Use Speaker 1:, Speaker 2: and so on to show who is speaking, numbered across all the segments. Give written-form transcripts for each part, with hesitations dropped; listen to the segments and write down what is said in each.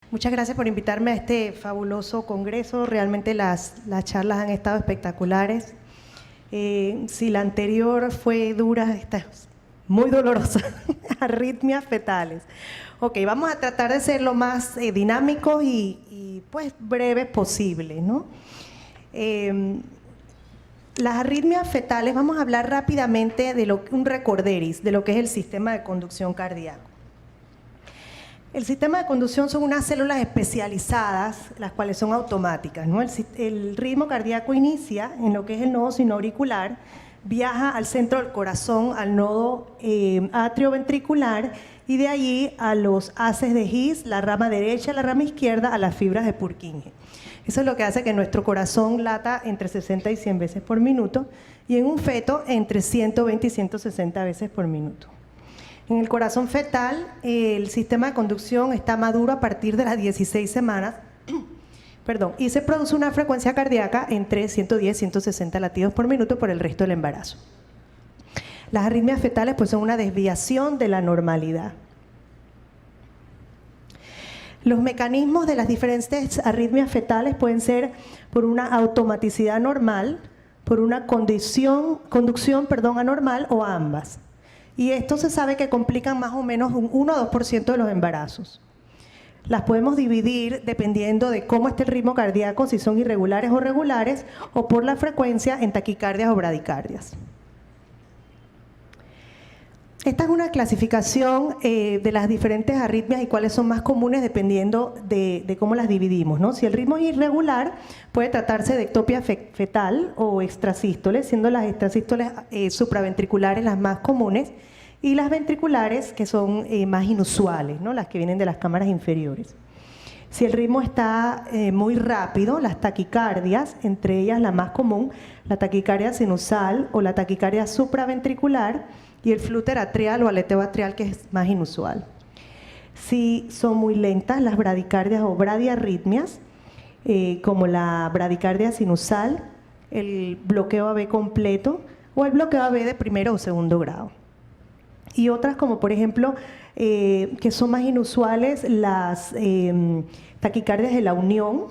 Speaker 1: Muchas gracias por invitarme a este fabuloso congreso. Realmente las charlas han estado espectaculares. Si la anterior fue dura, esta es muy dolorosa. Arritmias fetales. Ok, vamos a tratar de ser lo más dinámicos y pues breves posible, ¿no? Las arritmias fetales, vamos a hablar rápidamente de un recorderis, de lo que es el sistema de conducción cardíaco. El sistema de conducción son unas células especializadas, las cuales son automáticas, ¿no? El ritmo cardíaco inicia en lo que es el nodo sinoauricular, viaja al centro del corazón, al nodo atrioventricular, y de allí a los haces de His, la rama derecha, la rama izquierda, a las fibras de Purkinje. Eso es lo que hace que nuestro corazón lata entre 60 y 100 veces por minuto, y en un feto entre 120 y 160 veces por minuto. En el corazón fetal, el sistema de conducción está maduro a partir de las 16 semanas, y se produce una frecuencia cardíaca entre 110 y 160 latidos por minuto por el resto del embarazo. Las arritmias fetales pues, son una desviación de la normalidad. Los mecanismos de las diferentes arritmias fetales pueden ser por una automaticidad normal, por una conducción anormal o ambas. Y esto se sabe que complican más o menos un 1 o 2% de los embarazos. Las podemos dividir dependiendo de cómo esté el ritmo cardíaco, si son irregulares o regulares, o por la frecuencia en taquicardias o bradicardias. Esta es una clasificación de las diferentes arritmias y cuáles son más comunes dependiendo de cómo las dividimos, ¿no? Si el ritmo es irregular, puede tratarse de ectopia fetal o extrasístoles, siendo las extrasístoles supraventriculares las más comunes y las ventriculares que son más inusuales, ¿no? Las que vienen de las cámaras inferiores. Si el ritmo está muy rápido, las taquicardias, entre ellas la más común, la taquicardia sinusal o la taquicardia supraventricular, y el flúter atrial o aleteo atrial, que es más inusual. Si son muy lentas, las bradicardias o bradiarritmias, como la bradicardia sinusal, el bloqueo AB completo o el bloqueo AB de primero o segundo grado. Y otras como por ejemplo, que son más inusuales, las taquicardias de la unión,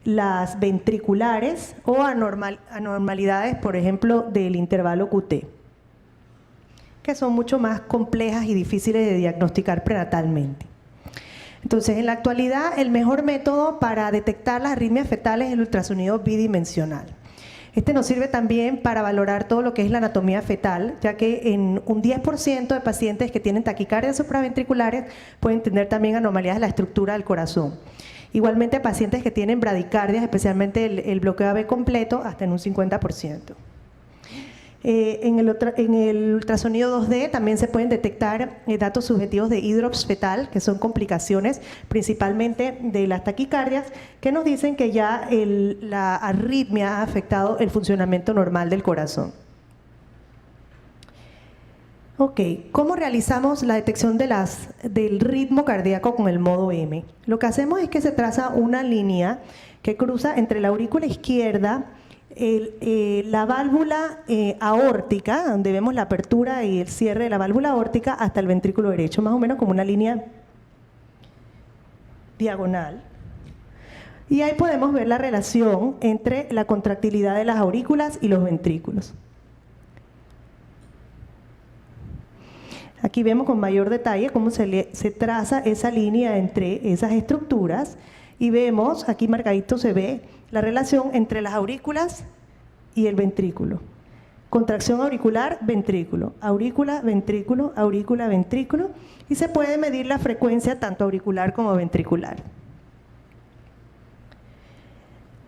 Speaker 1: las ventriculares o anormalidades, por ejemplo, del intervalo QT, que son mucho más complejas y difíciles de diagnosticar prenatalmente. Entonces, en la actualidad, el mejor método para detectar las arritmias fetales es el ultrasonido bidimensional. Este nos sirve también para valorar todo lo que es la anatomía fetal, ya que en un 10% de pacientes que tienen taquicardias supraventriculares pueden tener también anomalías de la estructura del corazón. Igualmente, pacientes que tienen bradicardias, especialmente el bloqueo AB completo, hasta en un 50%. En el ultrasonido 2D también se pueden detectar datos subjetivos de hidrops fetal, que son complicaciones principalmente de las taquicardias, que nos dicen que ya la arritmia ha afectado el funcionamiento normal del corazón. Ok, ¿cómo realizamos la detección del ritmo cardíaco con el modo M? Lo que hacemos es que se traza una línea que cruza entre la aurícula izquierda, la válvula aórtica, donde vemos la apertura y el cierre de la válvula aórtica, hasta el ventrículo derecho, más o menos como una línea diagonal. Y ahí podemos ver la relación entre la contractilidad de las aurículas y los ventrículos. Aquí vemos con mayor detalle cómo se traza esa línea entre esas estructuras y vemos, aquí marcadito se ve, la relación entre las aurículas y el ventrículo. Contracción auricular, ventrículo, aurícula, ventrículo, aurícula, ventrículo, y se puede medir la frecuencia tanto auricular como ventricular.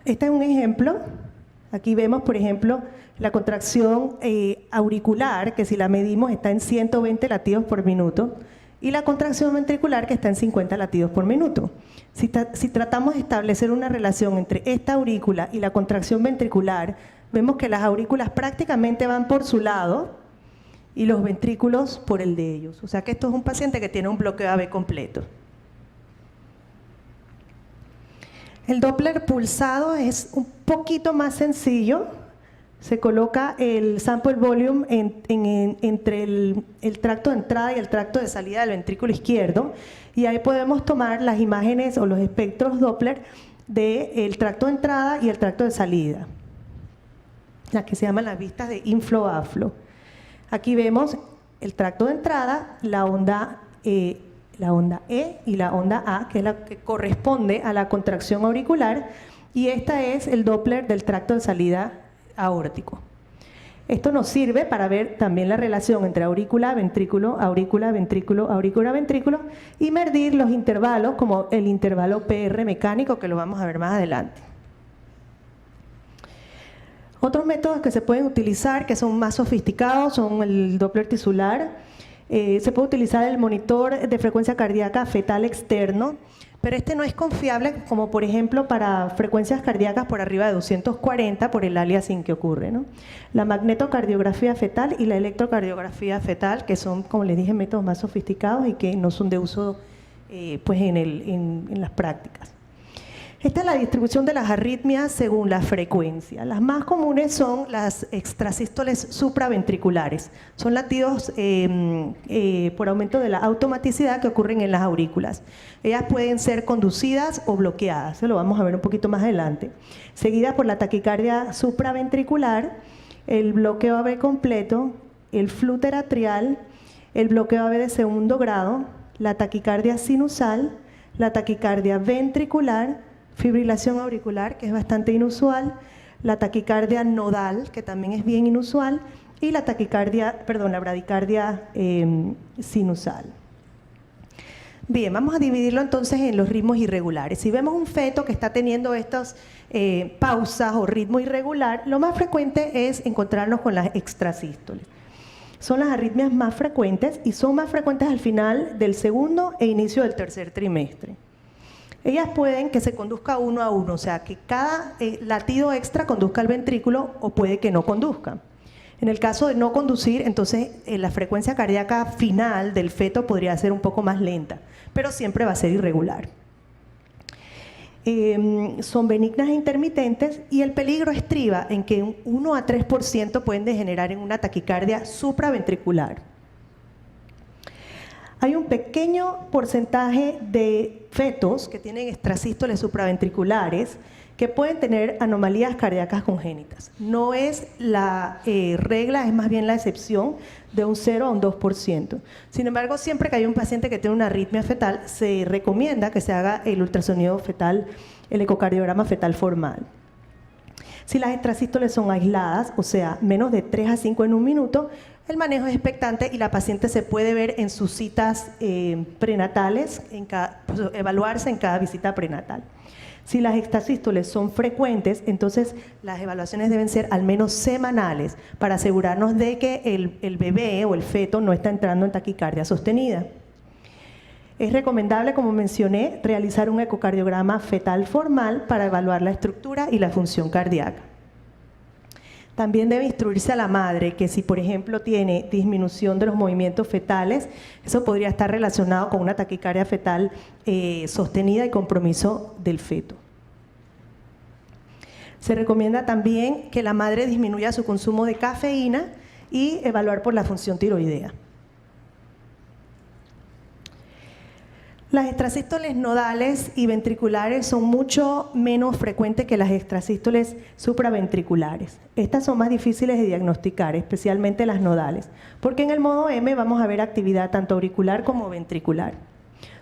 Speaker 1: Este es un ejemplo. Aquí vemos, por ejemplo, la contracción auricular, que si la medimos está en 120 latidos por minuto, y la contracción ventricular, que está en 50 latidos por minuto. Si tratamos de establecer una relación entre esta aurícula y la contracción ventricular, vemos que las aurículas prácticamente van por su lado y los ventrículos por el de ellos. O sea que esto es un paciente que tiene un bloqueo AB completo. El Doppler pulsado es un poquito más sencillo, Se coloca el sample volume entre el tracto de entrada y el tracto de salida del ventrículo izquierdo, y ahí podemos tomar las imágenes o los espectros Doppler del tracto de entrada y el tracto de salida, las que se llaman las vistas de inflow-outflow. Aquí vemos el tracto de entrada, la onda E y la onda A, que es la que corresponde a la contracción auricular, y esta es el Doppler del tracto de salida aórtico. Esto nos sirve para ver también la relación entre aurícula, ventrículo, aurícula, ventrículo, aurícula, ventrículo, y medir los intervalos como el intervalo PR mecánico, que lo vamos a ver más adelante. Otros métodos que se pueden utilizar, que son más sofisticados, son el Doppler tisular. Se puede utilizar el monitor de frecuencia cardíaca fetal externo, pero este no es confiable, como por ejemplo para frecuencias cardíacas por arriba de 240 por el aliasing que ocurre, ¿no? La magnetocardiografía fetal y la electrocardiografía fetal, que son, como les dije, métodos más sofisticados y que no son de uso pues en las prácticas. Esta es la distribución de las arritmias según la frecuencia. Las más comunes son las extrasístoles supraventriculares. Son latidos por aumento de la automaticidad que ocurren en las aurículas. Ellas pueden ser conducidas o bloqueadas, se lo vamos a ver un poquito más adelante. Seguidas por la taquicardia supraventricular, el bloqueo AV completo, el flúter atrial, el bloqueo AV de segundo grado, la taquicardia sinusal, la taquicardia ventricular, fibrilación auricular, que es bastante inusual, la taquicardia nodal, que también es bien inusual, y la la bradicardia sinusal. Bien, vamos a dividirlo entonces en los ritmos irregulares. Si vemos un feto que está teniendo estas pausas o ritmo irregular, lo más frecuente es encontrarnos con las extrasístoles. Son las arritmias más frecuentes y son más frecuentes al final del segundo e inicio del tercer trimestre. Ellas pueden que se conduzca uno a uno, o sea, que cada latido extra conduzca al ventrículo o puede que no conduzca. En el caso de no conducir, entonces la frecuencia cardíaca final del feto podría ser un poco más lenta, pero siempre va a ser irregular. Son benignas e intermitentes y el peligro estriba en que un 1 a 3% pueden degenerar en una taquicardia supraventricular. Hay un pequeño porcentaje de fetos que tienen extrasístoles supraventriculares que pueden tener anomalías cardíacas congénitas. No es la regla, es más bien la excepción, de un 0 a un 2%. Sin embargo, siempre que hay un paciente que tiene una arritmia fetal, se recomienda que se haga el ultrasonido fetal, el ecocardiograma fetal formal. Si las extrasístoles son aisladas, o sea, menos de 3 a 5 en un minuto, el manejo es expectante y la paciente se puede ver en sus citas prenatales, evaluarse en cada visita prenatal. Si las extrasístoles son frecuentes, entonces las evaluaciones deben ser al menos semanales para asegurarnos de que el bebé o el feto no está entrando en taquicardia sostenida. Es recomendable, como mencioné, realizar un ecocardiograma fetal formal para evaluar la estructura y la función cardíaca. También debe instruirse a la madre que si, por ejemplo, tiene disminución de los movimientos fetales, eso podría estar relacionado con una taquicardia fetal sostenida y compromiso del feto. Se recomienda también que la madre disminuya su consumo de cafeína y evaluar por la función tiroidea. Las extrasístoles nodales y ventriculares son mucho menos frecuentes que las extrasístoles supraventriculares. Estas son más difíciles de diagnosticar, especialmente las nodales, porque en el modo M vamos a ver actividad tanto auricular como ventricular.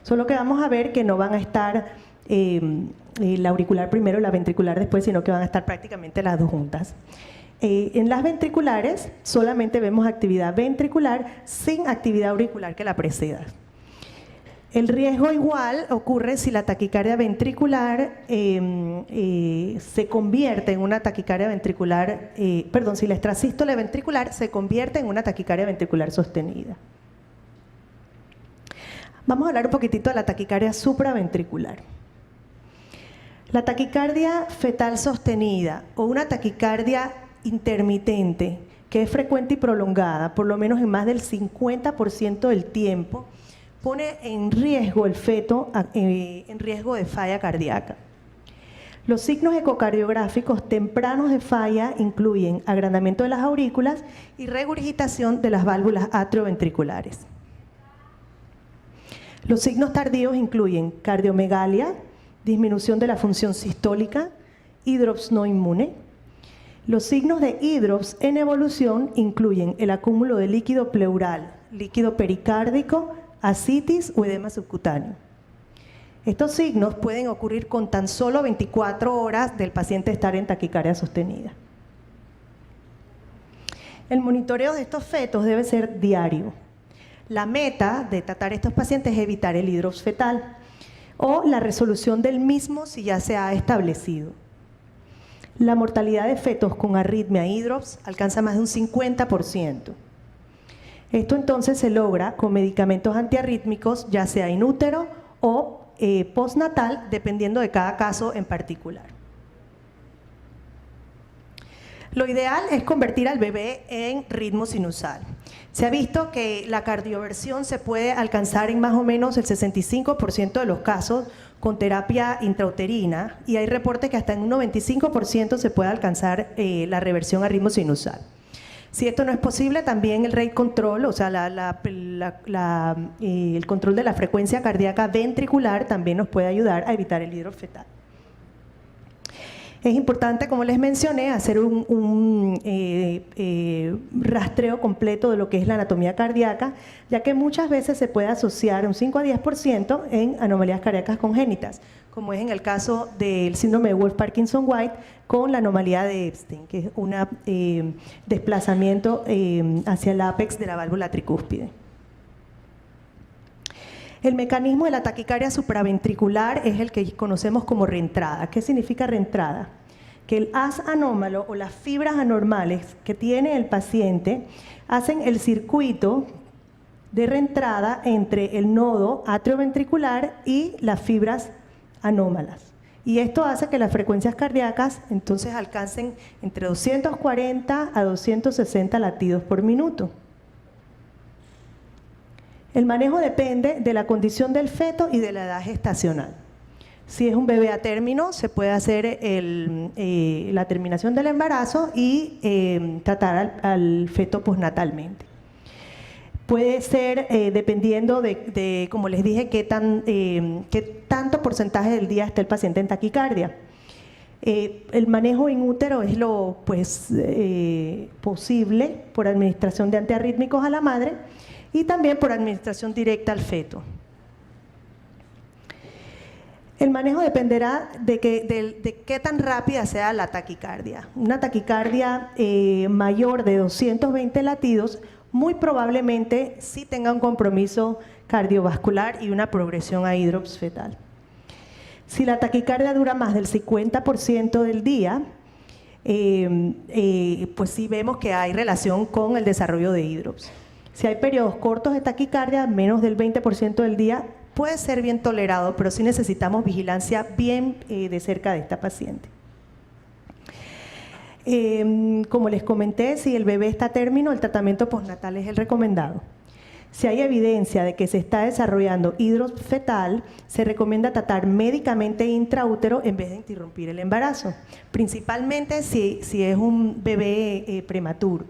Speaker 1: Solo que vamos a ver que no van a estar la auricular primero y la ventricular después, sino que van a estar prácticamente las dos juntas. En las ventriculares solamente vemos actividad ventricular sin actividad auricular que la preceda. El riesgo igual ocurre si la taquicardia ventricular se convierte en una taquicardia ventricular, si la extrasístole ventricular se convierte en una taquicardia ventricular sostenida. Vamos a hablar un poquitito de la taquicardia supraventricular. La taquicardia fetal sostenida o una taquicardia intermitente, que es frecuente y prolongada, por lo menos en más del 50% del tiempo, pone en riesgo el feto, en riesgo de falla cardíaca. Los signos ecocardiográficos tempranos de falla incluyen agrandamiento de las aurículas y regurgitación de las válvulas atrioventriculares. Los signos tardíos incluyen cardiomegalia, disminución de la función sistólica, hídrops no inmune. Los signos de hídrops en evolución incluyen el acúmulo de líquido pleural, líquido pericárdico, ascitis o edema subcutáneo. Estos signos pueden ocurrir con tan solo 24 horas del paciente estar en taquicardia sostenida. El monitoreo de estos fetos debe ser diario. La meta de tratar a estos pacientes es evitar el hídrops fetal o la resolución del mismo si ya se ha establecido. La mortalidad de fetos con arritmia hídrops alcanza más de un 50%. Esto entonces se logra con medicamentos antiarrítmicos, ya sea in útero o postnatal, dependiendo de cada caso en particular. Lo ideal es convertir al bebé en ritmo sinusal. Se ha visto que la cardioversión se puede alcanzar en más o menos el 65% de los casos con terapia intrauterina y hay reportes que hasta en un 95% se puede alcanzar la reversión a ritmo sinusal. Si esto no es posible, también el rate control, o sea, el control de la frecuencia cardíaca ventricular también nos puede ayudar a evitar el hídrops fetal. Es importante, como les mencioné, hacer un rastreo completo de lo que es la anatomía cardíaca, ya que muchas veces se puede asociar un 5 a 10% en anomalías cardíacas congénitas, como es en el caso del síndrome de Wolff-Parkinson-White con la anomalía de Epstein, que es un desplazamiento hacia el ápex de la válvula tricúspide. El mecanismo de la taquicardia supraventricular es el que conocemos como reentrada. ¿Qué significa reentrada? Que el haz anómalo o las fibras anormales que tiene el paciente hacen el circuito de reentrada entre el nodo atrioventricular y las fibras anómalas. Y esto hace que las frecuencias cardíacas entonces alcancen entre 240 a 260 latidos por minuto. El manejo depende de la condición del feto y de la edad gestacional. Si es un bebé a término, se puede hacer la terminación del embarazo y tratar al feto postnatalmente. Puede ser, dependiendo de, como les dije, qué tanto porcentaje del día está el paciente en taquicardia. El manejo in útero es lo posible por administración de antiarrítmicos a la madre y también por administración directa al feto. El manejo dependerá de qué tan rápida sea la taquicardia. Una taquicardia mayor de 220 latidos muy probablemente sí tenga un compromiso cardiovascular y una progresión a hídrops fetal. Si la taquicardia dura más del 50% del día, pues sí vemos que hay relación con el desarrollo de hídrops. Si hay periodos cortos de taquicardia, menos del 20% del día, puede ser bien tolerado, pero sí necesitamos vigilancia bien de cerca de esta paciente. Como les comenté, si el bebé está a término, el tratamiento postnatal es el recomendado. Si hay evidencia de que se está desarrollando hídrops fetal, se recomienda tratar médicamente intraútero en vez de interrumpir el embarazo, principalmente si es un bebé prematuro.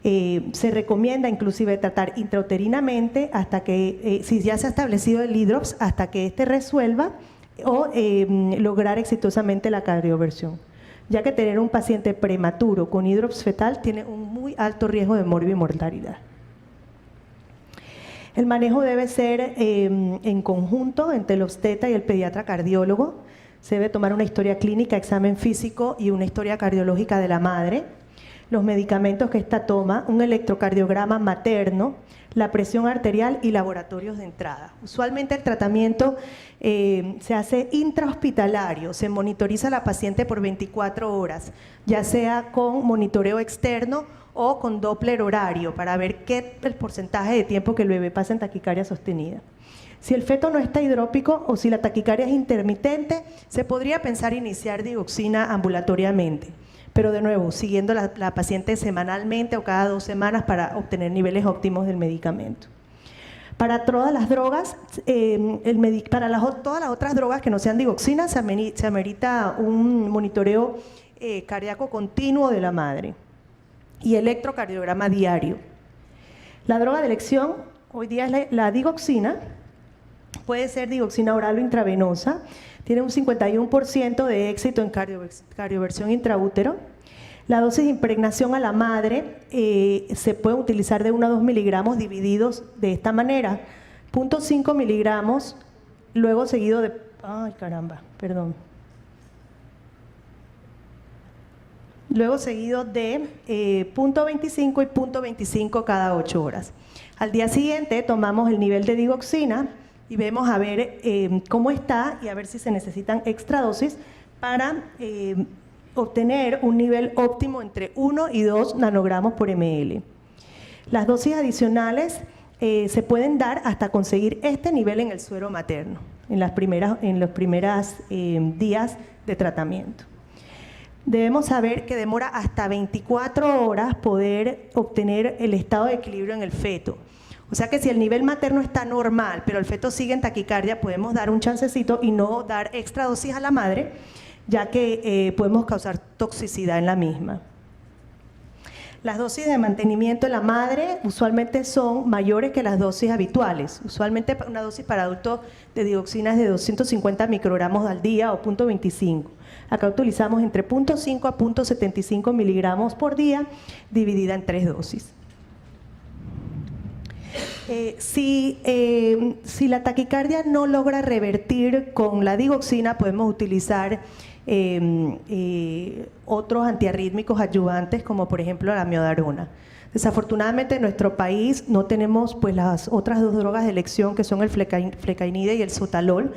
Speaker 1: Se recomienda inclusive tratar intrauterinamente hasta que, si ya se ha establecido el hídrops, hasta que éste resuelva o lograr exitosamente la cardioversión, ya que tener un paciente prematuro con hídrops fetal tiene un muy alto riesgo de morbimortalidad. El manejo debe ser en conjunto entre el obstetra y el pediatra cardiólogo. Se debe tomar una historia clínica, examen físico y una historia cardiológica de la madre. Los medicamentos que esta toma, un electrocardiograma materno, la presión arterial y laboratorios de entrada. Usualmente el tratamiento se hace intrahospitalario, se monitoriza a la paciente por 24 horas, ya sea con monitoreo externo o con Doppler horario para ver qué es el porcentaje de tiempo que el bebé pasa en taquicardia sostenida. Si el feto no está hidrópico o si la taquicardia es intermitente, se podría pensar iniciar digoxina ambulatoriamente, pero de nuevo, siguiendo la paciente semanalmente o cada 2 semanas para obtener niveles óptimos del medicamento. Para todas las drogas, todas las otras drogas que no sean digoxina, se amerita un monitoreo cardíaco continuo de la madre y electrocardiograma diario. La droga de elección hoy día es la digoxina, puede ser digoxina oral o intravenosa, tiene un 51% de éxito en cardioversión intraútero. La dosis de impregnación a la madre se puede utilizar de 1 a 2 miligramos divididos de esta manera, 0.5 miligramos, luego seguido de, luego seguido de 0.25 y 0.25 cada 8 horas. Al día siguiente tomamos el nivel de digoxina y vemos a ver cómo está y a ver si se necesitan extra dosis para obtener un nivel óptimo entre 1 y 2 nanogramos por ml. Las dosis adicionales se pueden dar hasta conseguir este nivel en el suero materno, en los primeros días de tratamiento. Debemos saber que demora hasta 24 horas poder obtener el estado de equilibrio en el feto. O sea que si el nivel materno está normal, pero el feto sigue en taquicardia, podemos dar un chancecito y no dar extra dosis a la madre, ya que podemos causar toxicidad en la misma. Las dosis de mantenimiento en la madre usualmente son mayores que las dosis habituales. Usualmente una dosis para adultos de dioxina es de 250 microgramos al día o 0.25. Acá utilizamos entre 0.5 a 0.75 miligramos por día, dividida en 3 dosis. Si la taquicardia no logra revertir con la digoxina, podemos utilizar otros antiarrítmicos adyuvantes, como por ejemplo la miodarona. Desafortunadamente en nuestro país no tenemos pues las otras dos drogas de elección, que son el flecainide y el sotalol,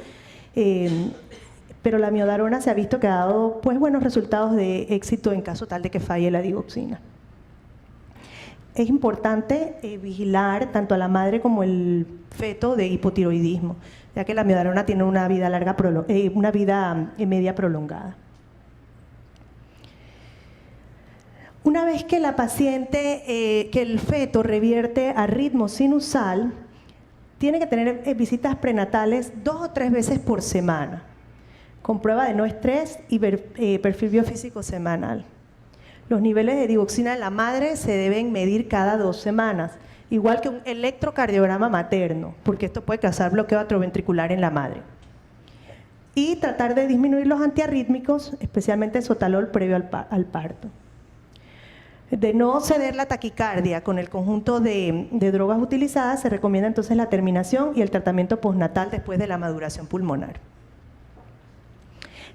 Speaker 1: pero la miodarona se ha visto que ha dado pues buenos resultados de éxito en caso tal de que falle la digoxina. Es importante vigilar tanto a la madre como el feto de hipotiroidismo, ya que la miodarona tiene una vida media prolongada. Una vez que la paciente, que el feto revierte a ritmo sinusal, tiene que tener visitas prenatales 2 o 3 veces por semana, con prueba de no estrés y perfil biofísico semanal. Los niveles de digoxina en la madre se deben medir cada 2 semanas, igual que un electrocardiograma materno, porque esto puede causar bloqueo atrioventricular en la madre. Y tratar de disminuir los antiarrítmicos, especialmente el sotalol previo al parto. De no ceder la taquicardia con el conjunto de drogas utilizadas, se recomienda entonces la terminación y el tratamiento postnatal después de la maduración pulmonar.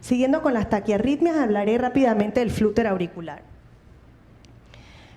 Speaker 1: Siguiendo con las taquiarritmias, hablaré rápidamente del flúter auricular.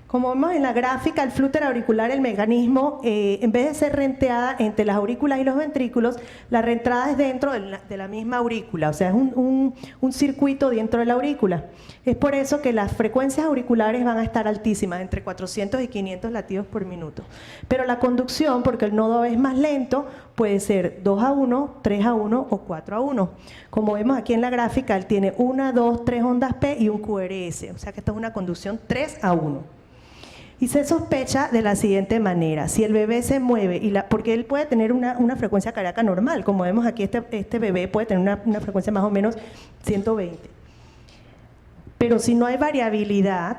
Speaker 1: Como vemos en la gráfica, el flúter auricular, el mecanismo, en vez de ser renteada entre las aurículas y los ventrículos, la reentrada es dentro de la misma aurícula, o sea, es un circuito dentro de la aurícula. Es por eso que las frecuencias auriculares van a estar altísimas, entre 400 y 500 latidos por minuto. Pero la conducción, porque el nodo es más lento, puede ser 2 a 1, 3 a 1 o 4 a 1. Como vemos aquí en la gráfica, él tiene 1, 2, 3 ondas P y un QRS, o sea que esto es una conducción 3 a 1. Y se sospecha de la siguiente manera: si el bebé se mueve, porque él puede tener una frecuencia cardíaca normal, como vemos aquí, este bebé puede tener una frecuencia más o menos 120. Pero si no hay variabilidad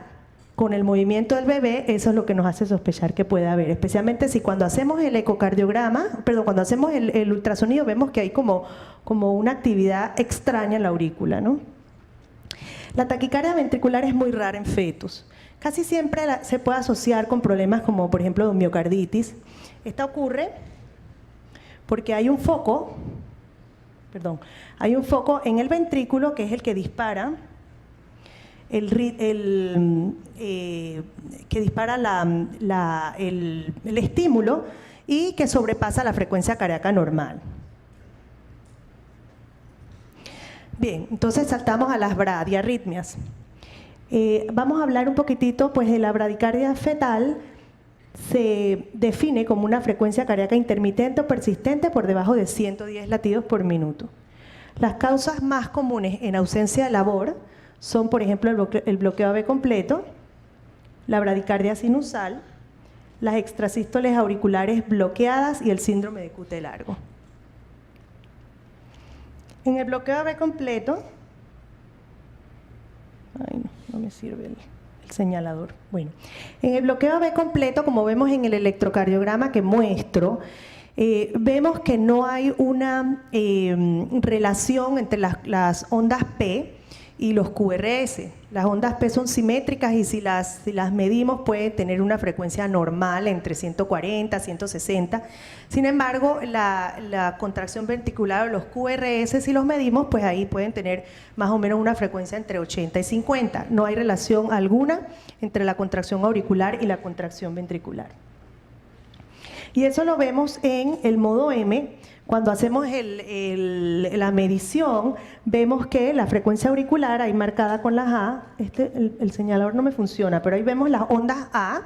Speaker 1: con el movimiento del bebé, eso es lo que nos hace sospechar que puede haber, especialmente si cuando hacemos el ecocardiograma, cuando hacemos el ultrasonido, vemos que hay como una actividad extraña en la aurícula, ¿no? La taquicardia ventricular es muy rara en fetos. Casi siempre se puede asociar con problemas como, por ejemplo, miocarditis. Esta ocurre porque hay un foco en el ventrículo que es el que dispara el estímulo y que sobrepasa la frecuencia cardíaca normal. Bien, entonces saltamos a las bradiarritmias. Vamos a hablar un poquitito pues, de la bradicardia fetal. Se define como una frecuencia cardíaca intermitente o persistente por debajo de 110 latidos por minuto. Las causas más comunes en ausencia de labor son, por ejemplo, el bloqueo AV completo, la bradicardia sinusal, las extrasístoles auriculares bloqueadas y el síndrome de QT largo. En el bloqueo AB completo, ay, no me sirve el señalador. Bueno, en el bloqueo AB completo, como vemos en el electrocardiograma que muestro, vemos que no hay una relación entre las ondas P y los QRS. Las ondas P son simétricas y si las medimos pueden tener una frecuencia normal entre 140 160. Sin embargo, la contracción ventricular o los QRS, si los medimos, pues ahí pueden tener más o menos una frecuencia entre 80 y 50. No hay relación alguna entre la contracción auricular y la contracción ventricular. Y eso lo vemos en el modo M. Cuando hacemos la medición, vemos que la frecuencia auricular, ahí marcada con las A, el señalador no me funciona, pero ahí vemos las ondas A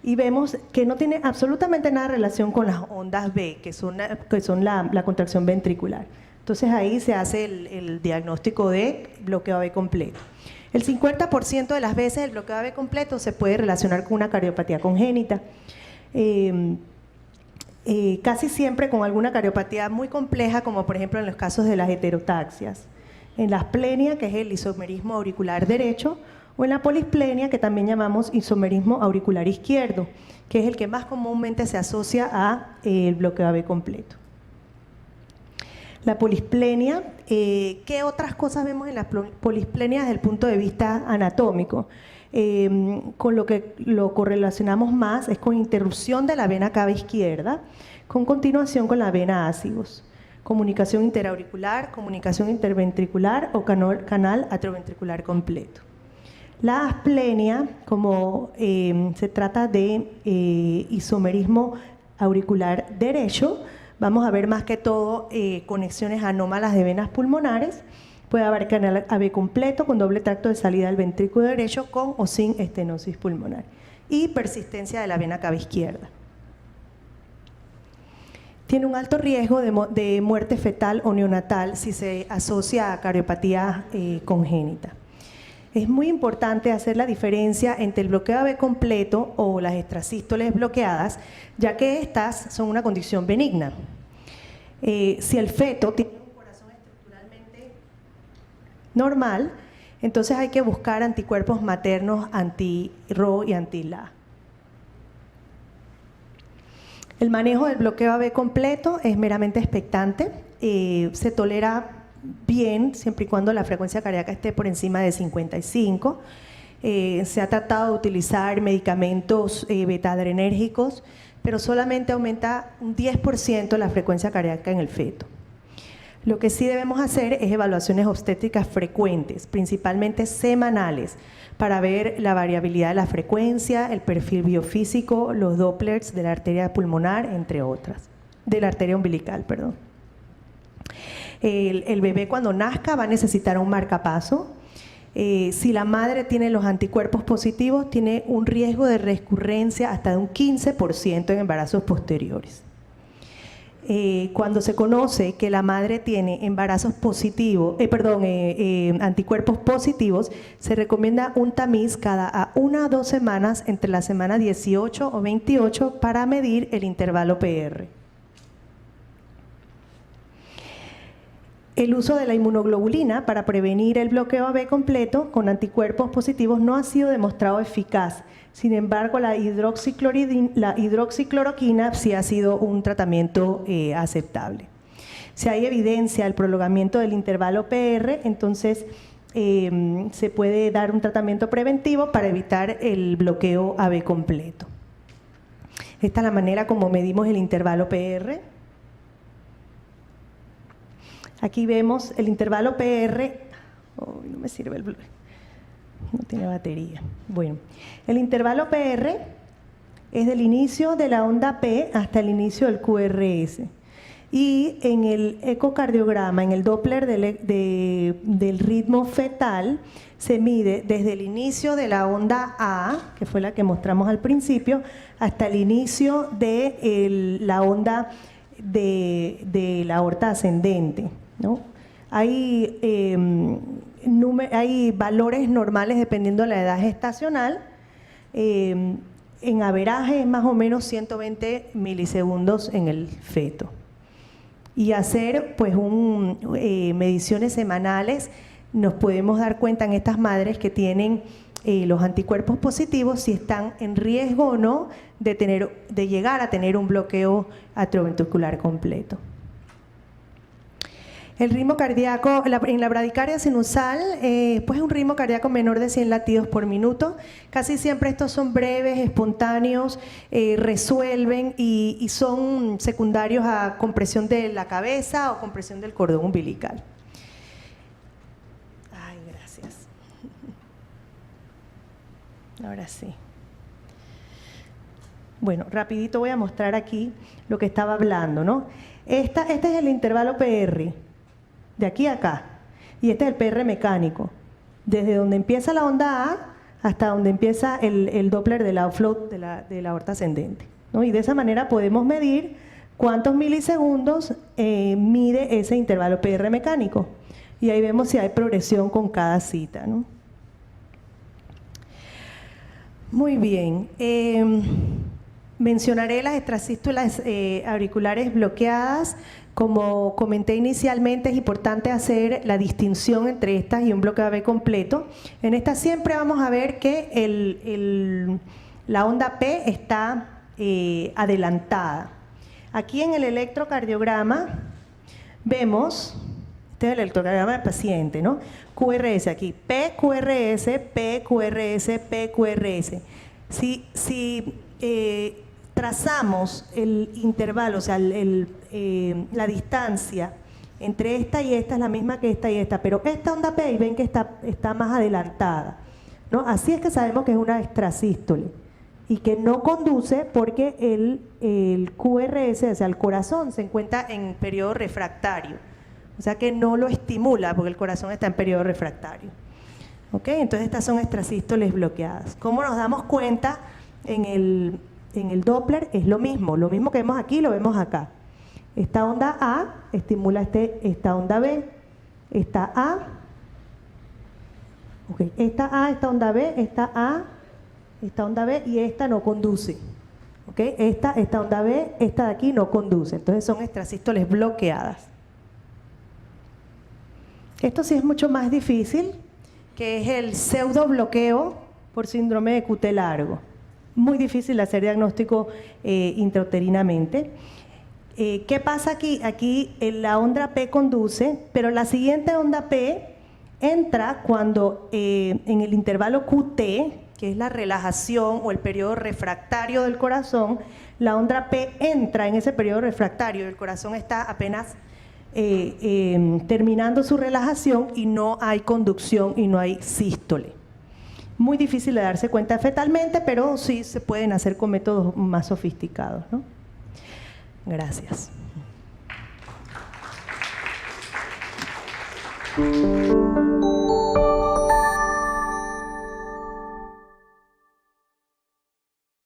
Speaker 1: y vemos que no tiene absolutamente nada de relación con las ondas B, que son la contracción ventricular. Entonces ahí se hace el diagnóstico de bloqueo AB completo. El 50% de las veces el bloqueo AB completo se puede relacionar con una cardiopatía congénita. Casi siempre con alguna cardiopatía muy compleja, como por ejemplo en los casos de las heterotaxias, en la asplenia, que es el isomerismo auricular derecho, o en la polisplenia, que también llamamos isomerismo auricular izquierdo, que es el que más comúnmente se asocia a el bloqueo AB completo. La polisplenia, ¿qué otras cosas vemos en la polisplenia desde el punto de vista anatómico? Con lo que lo correlacionamos más es con interrupción de la vena cava izquierda, con continuación con la vena ácigos, comunicación interauricular, comunicación interventricular o canal atrioventricular completo. La asplenia, como se trata de isomerismo auricular derecho, vamos a ver más que todo conexiones anómalas de venas pulmonares. Puede haber canal AB completo con doble tracto de salida del ventrículo derecho con o sin estenosis pulmonar y persistencia de la vena cava izquierda. Tiene un alto riesgo de muerte fetal o neonatal si se asocia a cardiopatía congénita. Es muy importante hacer la diferencia entre el bloqueo AB completo o las extrasístoles bloqueadas, ya que estas son una condición benigna. Si el feto tiene un corazón estructuralmente normal, entonces hay que buscar anticuerpos maternos anti-RO y anti-LA. El manejo del bloqueo AB completo es meramente expectante, se tolera bien siempre y cuando la frecuencia cardíaca esté por encima de 55. Se ha tratado de utilizar medicamentos beta-adrenérgicos, pero solamente aumenta un 10% la frecuencia cardíaca en el feto. Lo que sí debemos hacer es evaluaciones obstétricas frecuentes, principalmente semanales, para ver la variabilidad de la frecuencia, el perfil biofísico, los Dopplers de la arteria pulmonar, entre otras, de la arteria umbilical, perdón. El bebé cuando nazca va a necesitar un marcapaso. Si la madre tiene los anticuerpos positivos, tiene un riesgo de recurrencia hasta de un 15% en embarazos posteriores. Cuando se conoce que la madre tiene embarazos positivos, anticuerpos positivos, se recomienda un tamiz cada 1 a 2 semanas entre la semana 18 o 28 para medir el intervalo PR. El uso de la inmunoglobulina para prevenir el bloqueo AB completo con anticuerpos positivos no ha sido demostrado eficaz. Sin embargo, la hidroxicloroquina sí ha sido un tratamiento aceptable. Si hay evidencia del prolongamiento del intervalo PR, entonces se puede dar un tratamiento preventivo para evitar el bloqueo AB completo. Esta es la manera como medimos el intervalo PR. Aquí vemos el intervalo PR. Oh, no me sirve el... No tiene batería. Bueno, el intervalo PR es del inicio de la onda P hasta el inicio del QRS. Y en el ecocardiograma, en el Doppler del ritmo fetal, se mide desde el inicio de la onda A, que fue la que mostramos al principio, hasta el inicio de la onda de la aorta ascendente, ¿no? Hay valores normales dependiendo de la edad gestacional. en averaje es más o menos 120 milisegundos en el feto. Y hacer pues mediciones semanales, nos podemos dar cuenta en estas madres que tienen los anticuerpos positivos si están en riesgo o no de llegar a tener un bloqueo atrioventricular completo. El ritmo cardíaco en la bradicardia sinusal, pues es un ritmo cardíaco menor de 100 latidos por minuto. Casi siempre estos son breves, espontáneos, resuelven y son secundarios a compresión de la cabeza o compresión del cordón umbilical. Ay, gracias. Ahora sí. Bueno, rapidito voy a mostrar aquí lo que estaba hablando, ¿no? Este es el intervalo PR. De aquí a acá, y este es el PR mecánico, desde donde empieza la onda A hasta donde empieza el Doppler del outflow de la aorta ascendente, ¿no? Y de esa manera podemos medir cuántos milisegundos mide ese intervalo PR mecánico, y ahí vemos si hay progresión con cada cita, ¿no? Muy bien. Mencionaré las extrasístolas auriculares bloqueadas. Como comenté inicialmente, es importante hacer la distinción entre estas y un bloqueo AB completo. En esta siempre vamos a ver que la onda P está adelantada. Aquí en el electrocardiograma vemos, este es el electrocardiograma del paciente, ¿no? QRS aquí, PQRS, PQRS, PQRS. Si trazamos el intervalo, o sea, la distancia entre esta y esta es la misma que esta y esta, pero esta onda P, y ven que está más adelantada, ¿no? Así es que sabemos que es una extrasístole y que no conduce porque el QRS, o sea, el corazón, se encuentra en periodo refractario, o sea que no lo estimula porque el corazón está en periodo refractario. ¿Ok? Entonces estas son extrasístoles bloqueadas. ¿Cómo nos damos cuenta? En el Doppler es lo mismo que vemos aquí lo vemos acá. Esta onda A estimula esta onda B, esta A, okay, esta A, esta onda B, esta A, esta onda B, y esta no conduce. ¿Okay? Esta onda B, esta de aquí no conduce, entonces son extrasístoles bloqueadas. Esto sí es mucho más difícil, que es el pseudo bloqueo por síndrome de QT largo. Muy difícil hacer diagnóstico intrauterinamente. ¿Qué pasa aquí? Aquí la onda P conduce, pero la siguiente onda P entra cuando en el intervalo QT, que es la relajación o el periodo refractario del corazón, la onda P entra en ese periodo refractario, el corazón está apenas terminando su relajación y no hay conducción y no hay sístole. Muy difícil de darse cuenta fetalmente, pero sí se pueden hacer con métodos más sofisticados, ¿no? Gracias.